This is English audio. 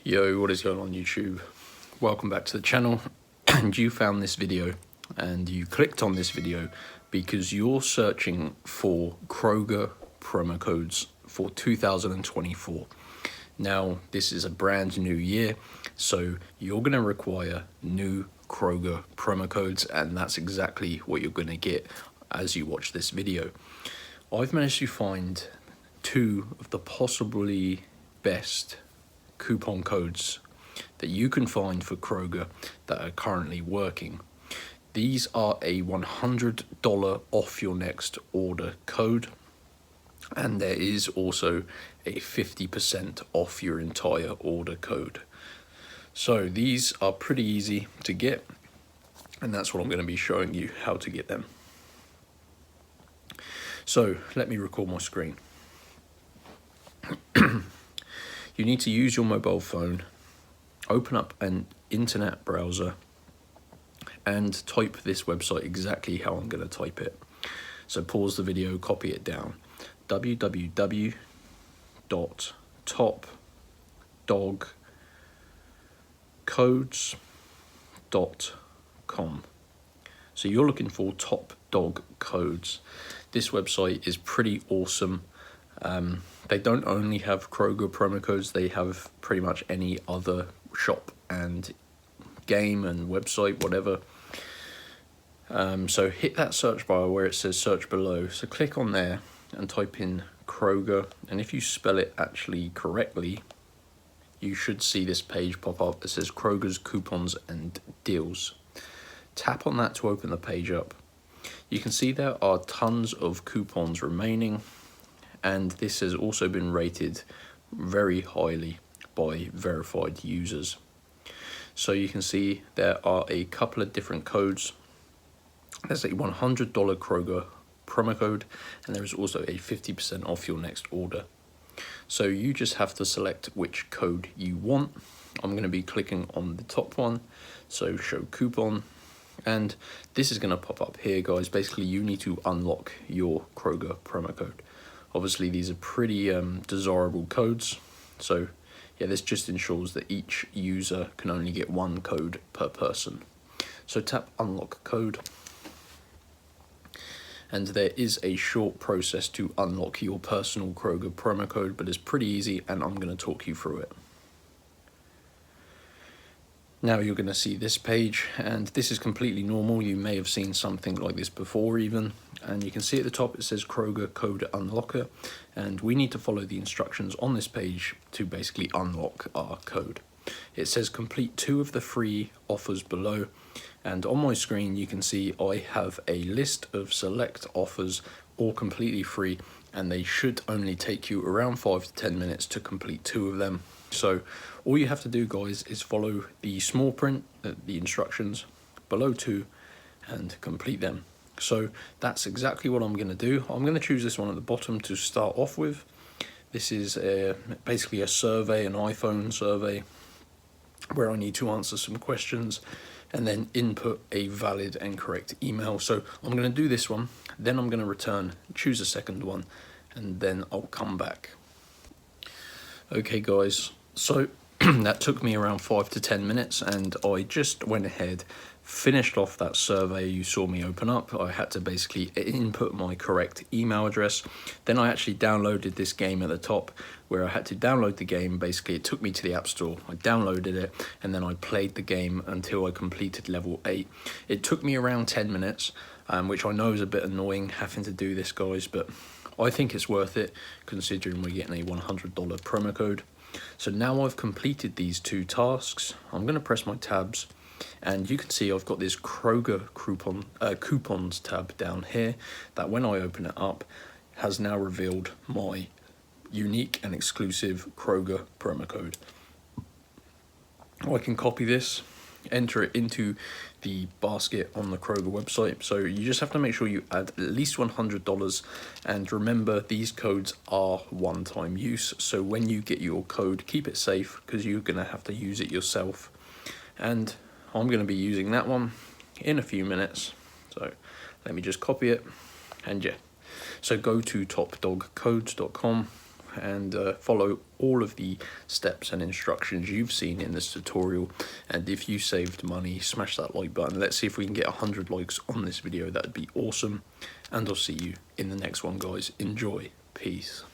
Yo, what is going on YouTube? Welcome back to the channel. And you found this video and you clicked on this video because you're searching for Kroger promo codes for 2024. Now, this is a brand new year, so you're going to require new Kroger promo codes, and that's exactly what you're going to get as you watch this video. I've managed to find two of the possibly best coupon codes that you can find for Kroger that are currently working. These are a $100 off your next order code, and there is also a 50% off your entire order code. So these are pretty easy to get, and that's what I'm going to be showing you how to get them. So let me record my screen. You need to use your mobile phone, open up an internet browser, and type this website exactly how I'm going to type it. So pause the video, copy it down. www.topdogcodes.com. So you're looking for Top Dog Codes. This website is pretty awesome. They don't only have Kroger promo codes, they have pretty much any other shop and game and website, whatever. So hit that search bar where it says search below. So click on there and type in Kroger. And if you spell it actually correctly, you should see this page pop up that says Kroger's Coupons and Deals. Tap on that to open the page up. You can see there are tons of coupons remaining, and this has also been rated very highly by verified users. So you can see there are a couple of different codes. There's a $100 Kroger promo code, and there is also a 50% off your next order. So you just have to select which code you want. I'm going to be clicking on the top one, so show coupon, and this is going to pop up here, guys. Basically, you need to unlock your Kroger promo code. Obviously, these are pretty desirable codes, so yeah, this just ensures that each user can only get one code per person. So tap unlock code, and there is a short process to unlock your personal Kroger promo code, but it's pretty easy, and I'm going to talk you through it. Now you're going to see this page, and this is completely normal. You may have seen something like this before even, and you can see at the top it says Kroger Code Unlocker, and we need to follow the instructions on this page to basically unlock our code. It says complete 2 of the free offers below, and on my screen you can see I have a list of select offers, all completely free, and they should only take you around 5 to 10 minutes to complete 2 of them. So all you have to do, guys, is follow the small print, the instructions below 2, and complete them. So that's exactly what I'm going to do. I'm going to choose this one at the bottom to start off with. This is basically a survey, an iPhone survey, where I need to answer some questions and then input a valid and correct email. So I'm going to do this one, then I'm going to return, choose a second one, and then I'll come back. Okay, guys, so that took me around 5 to 10 minutes, and I just went ahead, finished off that survey you saw me open up. I had to basically input my correct email address. Then I actually downloaded this game at the top, where I had to download the game. Basically, it took me to the App Store. I downloaded it, and then I played the game until I completed level 8. It took me around 10 minutes, which I know is a bit annoying having to do this, guys, but I think it's worth it considering we're getting a $100 promo code. So now I've completed these 2 tasks. I'm going to press my tabs, and you can see I've got this Kroger coupons tab down here that when I open it up has now revealed my unique and exclusive Kroger promo code. I can copy this, enter it into the basket on the Kroger website. So you just have to make sure you add at least $100, and remember, these codes are one-time use. So when you get your code, keep it safe because you're going to have to use it yourself. And I'm going to be using that one in a few minutes. So let me just copy it, and yeah. So go to topdogcodes.com, and follow all of the steps and instructions you've seen in this tutorial. And if you saved money, smash that like button. Let's see if we can get 100 likes on this video. That would be awesome. And I'll see you in the next one, guys. Enjoy. Peace.